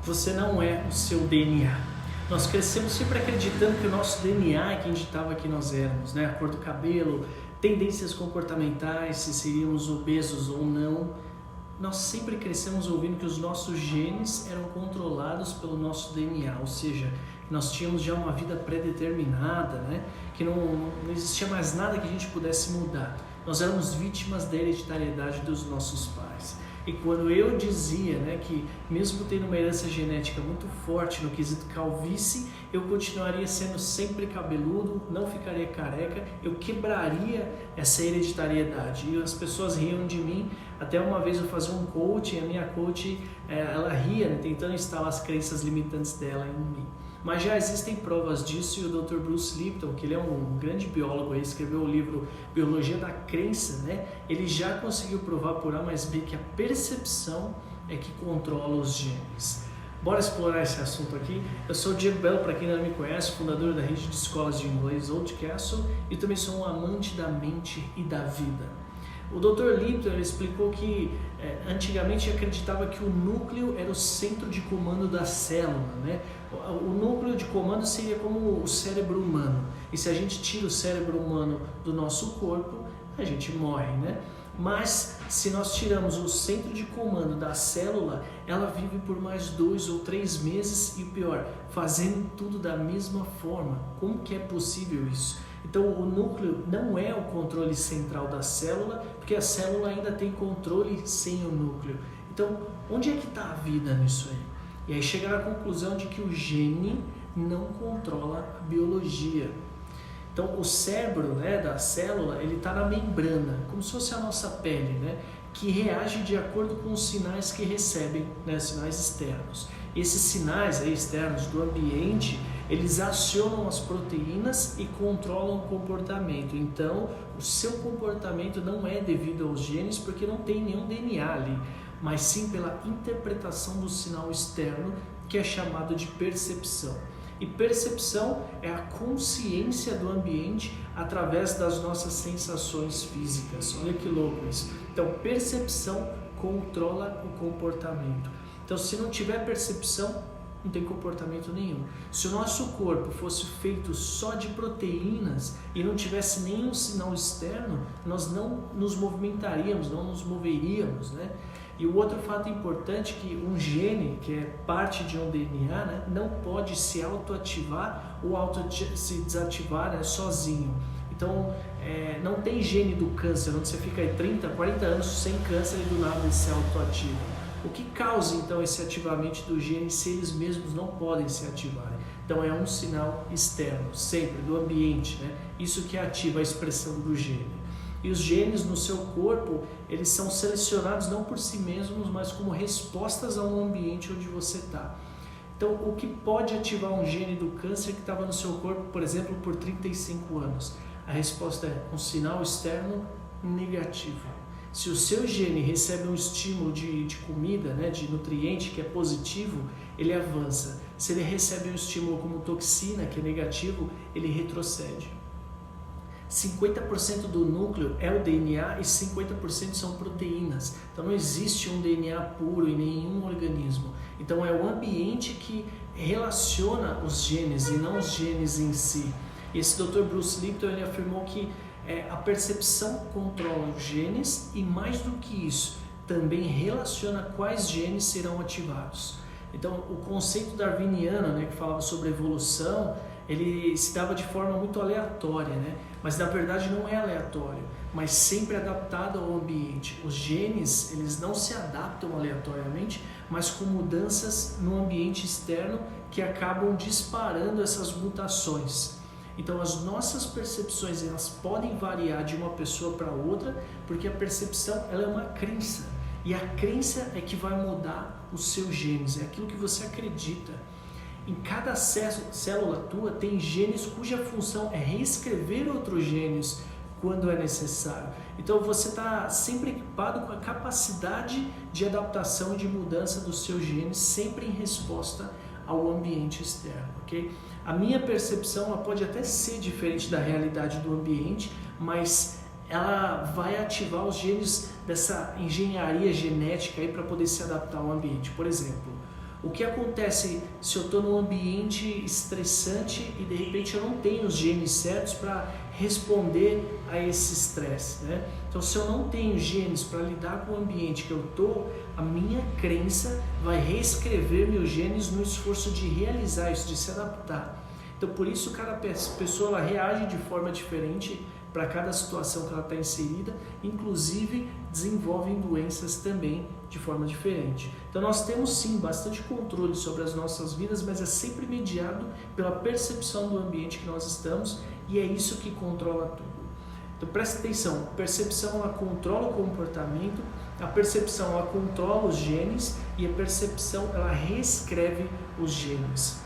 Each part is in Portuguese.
você não é o seu DNA. Nós crescemos sempre acreditando que o nosso DNA é quem ditava quem nós éramos, né? A cor do cabelo, tendências comportamentais, se seríamos obesos ou não. Nós sempre crescemos ouvindo que os nossos genes eram controlados pelo nosso DNA, ou seja, nós tínhamos já uma vida pré-determinada, né? Que não existia mais nada que a gente pudesse mudar. Nós éramos vítimas da hereditariedade dos nossos pais. E quando eu dizia, né, que mesmo tendo uma herança genética muito forte no quesito calvície, eu continuaria sendo sempre cabeludo, não ficaria careca, eu quebraria essa hereditariedade. E as pessoas riam de mim. Até uma vez eu fazia um coaching, a minha coach, ela ria, né, tentando instalar as crenças limitantes dela em mim. Mas já existem provas disso, e o Dr. Bruce Lipton, que ele é um grande biólogo, ele escreveu o livro Biologia da Crença, né? Ele já conseguiu provar por A mais B que a percepção é que controla os genes. Bora explorar esse assunto aqui. Eu sou o Diego Belo, para quem não me conhece, fundador da rede de escolas de inglês Old Castle, e também sou um amante da mente e da vida. O Dr. Lipton ele explicou que antigamente acreditava que o núcleo era o centro de comando da célula, né? O núcleo de comando seria como o cérebro humano, e se a gente tira o cérebro humano do nosso corpo, a gente morre, né? Mas se nós tiramos o centro de comando da célula, ela vive por mais 2 ou 3 meses e pior, fazendo tudo da mesma forma. Como que é possível isso? Então o núcleo não é o controle central da célula, porque a célula ainda tem controle sem o núcleo. Então onde é que está a vida nisso aí? E aí chegaram à conclusão de que o gene não controla a biologia. Então o cérebro, né, da célula, ele está na membrana, como se fosse a nossa pele, né, que reage de acordo com os sinais que recebem, né, sinais externos. Esses sinais aí, externos do ambiente, eles acionam as proteínas e controlam o comportamento. Então o seu comportamento não é devido aos genes, porque não tem nenhum DNA ali, mas sim pela interpretação do sinal externo, que é chamado de percepção. E percepção é a consciência do ambiente através das nossas sensações físicas. Olha que louco isso. Então, percepção controla o comportamento. Então, se não tiver percepção, não tem comportamento nenhum. Se o nosso corpo fosse feito só de proteínas e não tivesse nenhum sinal externo, nós não nos movimentaríamos, não nos moveríamos, né? E o outro fato importante é que um gene, que é parte de um DNA, né, não pode se autoativar ou se desativar, né, sozinho. Então, não tem gene do câncer, onde você fica aí 30, 40 anos sem câncer e do nada ele se autoativa. O que causa então esse ativamento do gene se eles mesmos não podem se ativar? Então é um sinal externo, sempre, do ambiente, né? Isso que ativa a expressão do gene. E os genes no seu corpo, eles são selecionados não por si mesmos, mas como respostas a um ambiente onde você está. Então, o que pode ativar um gene do câncer que estava no seu corpo, por exemplo, por 35 anos? A resposta é um sinal externo negativo. Se o seu gene recebe um estímulo de comida, né, de nutriente que é positivo, ele avança. Se ele recebe um estímulo como toxina, que é negativo, ele retrocede. 50% do núcleo é o DNA e 50% são proteínas. Então não existe um DNA puro em nenhum organismo. Então é o ambiente que relaciona os genes e não os genes em si. Esse Dr. Bruce Lipton ele afirmou que a percepção controla os genes e mais do que isso, também relaciona quais genes serão ativados. Então o conceito darwiniano, né, que falava sobre evolução, ele se dava de forma muito aleatória, né? Mas na verdade não é aleatório, mas sempre adaptado ao ambiente. Os genes, eles não se adaptam aleatoriamente, mas com mudanças no ambiente externo que acabam disparando essas mutações. Então as nossas percepções, elas podem variar de uma pessoa para outra, porque a percepção ela é uma crença. E a crença é que vai mudar os seus genes, é aquilo que você acredita. Em cada célula tua tem genes cuja função é reescrever outros genes quando é necessário. Então você está sempre equipado com a capacidade de adaptação e de mudança dos seus genes, sempre em resposta ao ambiente externo, ok? A minha percepção ela pode até ser diferente da realidade do ambiente, mas ela vai ativar os genes dessa engenharia genética para poder se adaptar ao ambiente. Por exemplo, O que acontece se eu estou num ambiente estressante e de repente eu não tenho os genes certos para responder a esse estresse, né? Então, se eu não tenho genes para lidar com o ambiente que eu estou, a minha crença vai reescrever meus genes no esforço de realizar isso, de se adaptar. Então, por isso, cada pessoa ela reage de forma diferente para cada situação que ela está inserida, inclusive desenvolvem doenças também de forma diferente. Então nós temos sim bastante controle sobre as nossas vidas, mas é sempre mediado pela percepção do ambiente que nós estamos e é isso que controla tudo. Então presta atenção, a percepção ela controla o comportamento, a percepção ela controla os genes e a percepção ela reescreve os genes.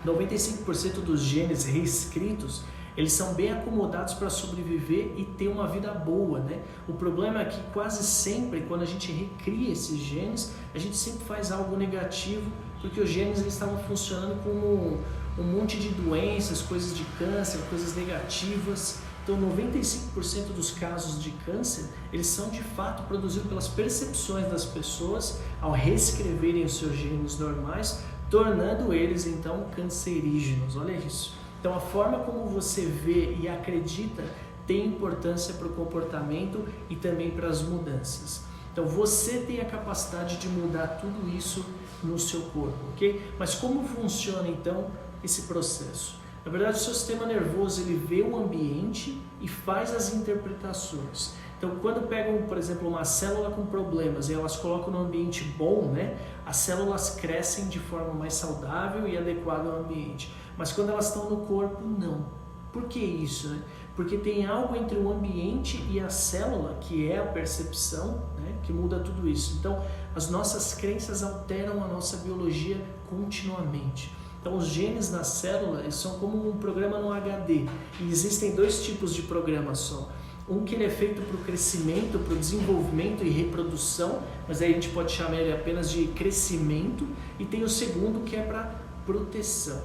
95% dos genes reescritos eles são bem acomodados para sobreviver e ter uma vida boa, né? O problema é que quase sempre, quando a gente recria esses genes, a gente sempre faz algo negativo, porque os genes eles estavam funcionando como um monte de doenças, coisas de câncer, coisas negativas. Então, 95% dos casos de câncer, eles são de fato produzidos pelas percepções das pessoas ao reescreverem os seus genes normais, tornando eles, então, cancerígenos. Olha isso. Então, a forma como você vê e acredita tem importância para o comportamento e também para as mudanças. Então, você tem a capacidade de mudar tudo isso no seu corpo, ok? Mas como funciona, então, esse processo? Na verdade, o seu sistema nervoso, ele vê o ambiente e faz as interpretações. Então, quando pegam, por exemplo, uma célula com problemas e elas colocam no ambiente bom, né? As células crescem de forma mais saudável e adequada ao ambiente. Mas quando elas estão no corpo, não. Por que isso, né? Porque tem algo entre o ambiente e a célula, que é a percepção, né? Que muda tudo isso. Então, as nossas crenças alteram a nossa biologia continuamente. Então, os genes na célula eles são como um programa no HD. E existem dois tipos de programa só. Um que ele é feito para o crescimento, para o desenvolvimento e reprodução, mas aí a gente pode chamar ele apenas de crescimento. E tem o segundo que é para proteção.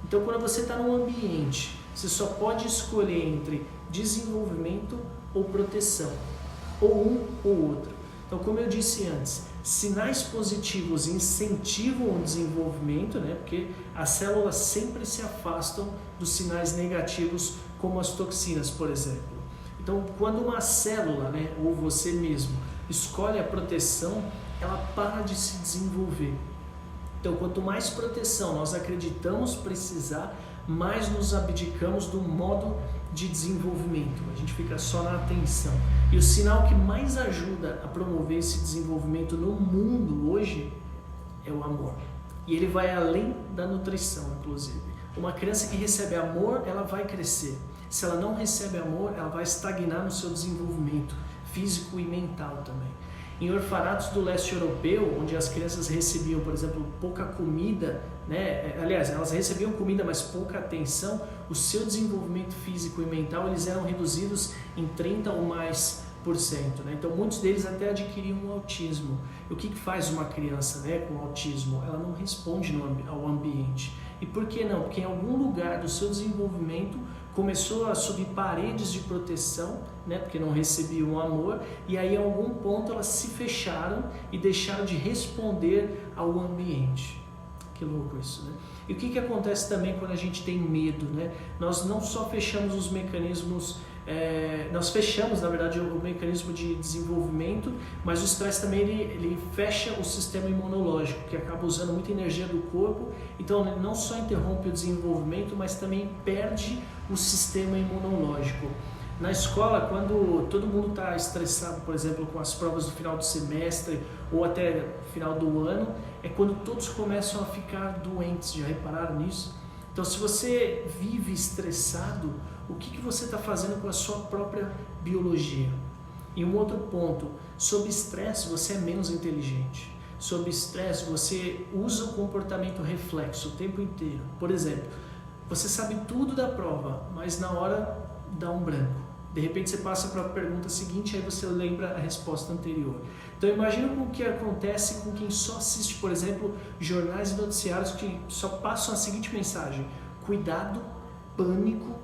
Então, quando você está num ambiente, você só pode escolher entre desenvolvimento ou proteção, ou um ou outro. Então, como eu disse antes, sinais positivos incentivam o desenvolvimento, né? Porque as células sempre se afastam dos sinais negativos, como as toxinas, por exemplo. Então, quando uma célula, né, ou você mesmo, escolhe a proteção, ela para de se desenvolver. Então, quanto mais proteção nós acreditamos precisar, mais nos abdicamos do modo de desenvolvimento. A gente fica só na atenção. E o sinal que mais ajuda a promover esse desenvolvimento no mundo hoje é o amor. E ele vai além da nutrição, inclusive. Uma criança que recebe amor, ela vai crescer. Se ela não recebe amor, ela vai estagnar no seu desenvolvimento físico e mental também. Em orfanatos do leste europeu, onde as crianças recebiam, por exemplo, pouca comida, né? Aliás, elas recebiam comida, mas pouca atenção, o seu desenvolvimento físico e mental eles eram reduzidos em 30% ou mais. Né? Então, muitos deles até adquiriam o autismo. E o que faz uma criança, né, com autismo? Ela não responde ao ambiente. E por que não? Porque em algum lugar do seu desenvolvimento começou a subir paredes de proteção, né, porque não recebiam amor, e aí em algum ponto elas se fecharam e deixaram de responder ao ambiente. Que louco isso, né? E o que acontece também quando a gente tem medo, né? Nós não só fechamos os mecanismos, nós fechamos, na verdade, o mecanismo de desenvolvimento, mas o estresse também ele fecha o sistema imunológico, que acaba usando muita energia do corpo, então ele não só interrompe o desenvolvimento, mas também perde o sistema imunológico. Na escola, quando todo mundo está estressado, por exemplo, com as provas do final do semestre ou até final do ano, é quando todos começam a ficar doentes. Já repararam nisso? Então, se você vive estressado, o que você está fazendo com a sua própria biologia? E um outro ponto, sob estresse você é menos inteligente. Sob estresse você usa o comportamento reflexo o tempo inteiro. Por exemplo, você sabe tudo da prova, mas na hora dá um branco. De repente você passa para a pergunta seguinte, aí você lembra a resposta anterior. Então imagina o que acontece com quem só assiste, por exemplo, jornais e noticiários que só passam a seguinte mensagem: cuidado, pânico,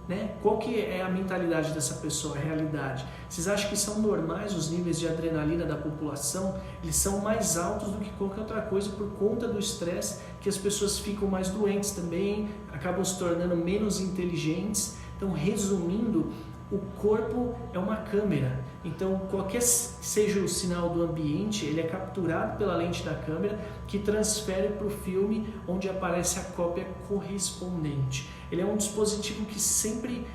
né? Qual que é a mentalidade dessa pessoa, a realidade? Vocês acham que são normais os níveis de adrenalina da população? Eles são mais altos do que qualquer outra coisa por conta do estresse, que as pessoas ficam mais doentes também, acabam se tornando menos inteligentes. Então, resumindo, o corpo é uma câmera, então qualquer que seja o sinal do ambiente, ele é capturado pela lente da câmera que transfere para o filme onde aparece a cópia correspondente. Ele é um dispositivo que sempre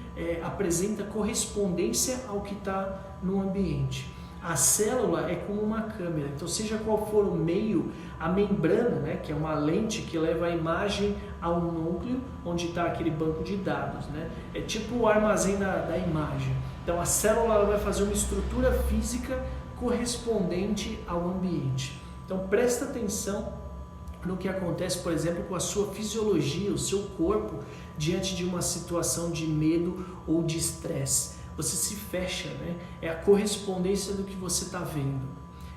apresenta correspondência ao que está no ambiente. A célula é como uma câmera, então seja qual for o meio, a membrana, né, que é uma lente que leva a imagem ao núcleo, onde está aquele banco de dados, né? É tipo o armazém da imagem. Então a célula ela vai fazer uma estrutura física correspondente ao ambiente. Então presta atenção no que acontece, por exemplo, com a sua fisiologia, o seu corpo, diante de uma situação de medo ou de estresse. Você se fecha, né? É a correspondência do que você está vendo.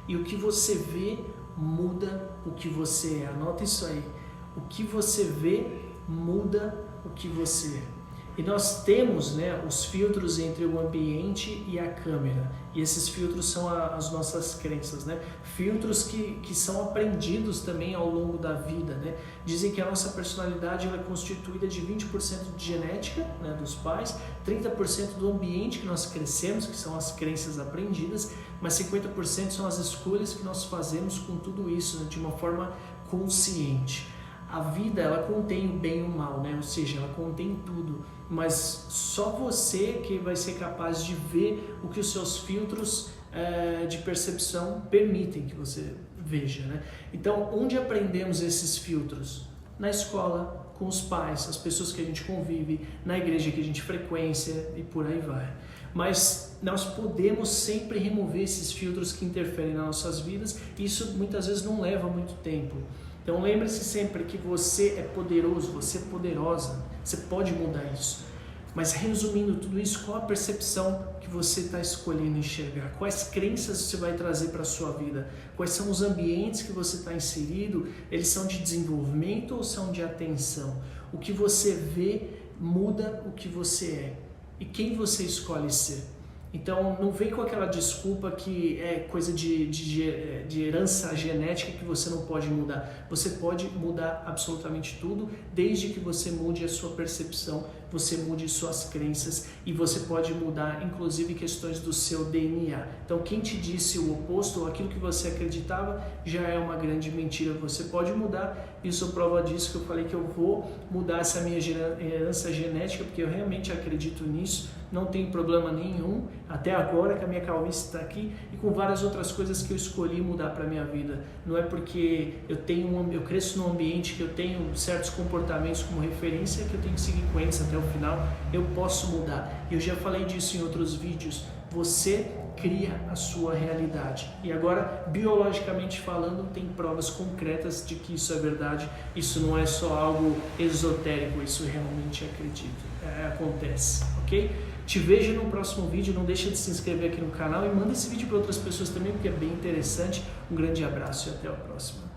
E o que você vê muda o que você é. Anota isso aí. O que você vê muda o que você é. E nós temos, né, os filtros entre o ambiente e a câmera. E esses filtros são as nossas crenças, né? Filtros que são aprendidos também ao longo da vida, né? Dizem que a nossa personalidade ela é constituída de 20% de genética, né, dos pais, 30% do ambiente que nós crescemos, que são as crenças aprendidas, mas 50% são as escolhas que nós fazemos com tudo isso, né, de uma forma consciente. A vida ela contém o bem e o mal, né? Ou seja, ela contém tudo, mas só você que vai ser capaz de ver o que os seus filtros de percepção permitem que você veja, né? Então, onde aprendemos esses filtros? Na escola, com os pais, as pessoas que a gente convive, na igreja que a gente frequência e por aí vai. Mas nós podemos sempre remover esses filtros que interferem nas nossas vidas e isso muitas vezes não leva muito tempo. Então lembre-se sempre que você é poderoso, você é poderosa, você pode mudar isso. Mas resumindo tudo isso, qual a percepção que você está escolhendo enxergar? Quais crenças você vai trazer para a sua vida? Quais são os ambientes que você está inserido? Eles são de desenvolvimento ou são de atenção? O que você vê muda o que você é. E quem você escolhe ser? Então não vem com aquela desculpa que é coisa de herança genética que você não pode mudar. Você pode mudar absolutamente tudo, desde que você mude a sua percepção, você mude suas crenças e você pode mudar inclusive questões do seu DNA. Então quem te disse o oposto ou aquilo que você acreditava já é uma grande mentira. Você pode mudar, isso prova disso que eu falei que eu vou mudar essa minha herança genética porque eu realmente acredito nisso. Não tem problema nenhum, até agora que a minha calvície está aqui e com várias outras coisas que eu escolhi mudar para a minha vida. Não é porque eu cresço num ambiente que eu tenho certos comportamentos como referência que eu tenho que seguir com eles até o final, eu posso mudar. Eu já falei disso em outros vídeos, você cria a sua realidade. E agora, biologicamente falando, tem provas concretas de que isso é verdade, isso não é só algo esotérico, isso realmente acontece, ok? Te vejo no próximo vídeo, não deixa de se inscrever aqui no canal e manda esse vídeo para outras pessoas também, porque é bem interessante. Um grande abraço e até a próxima.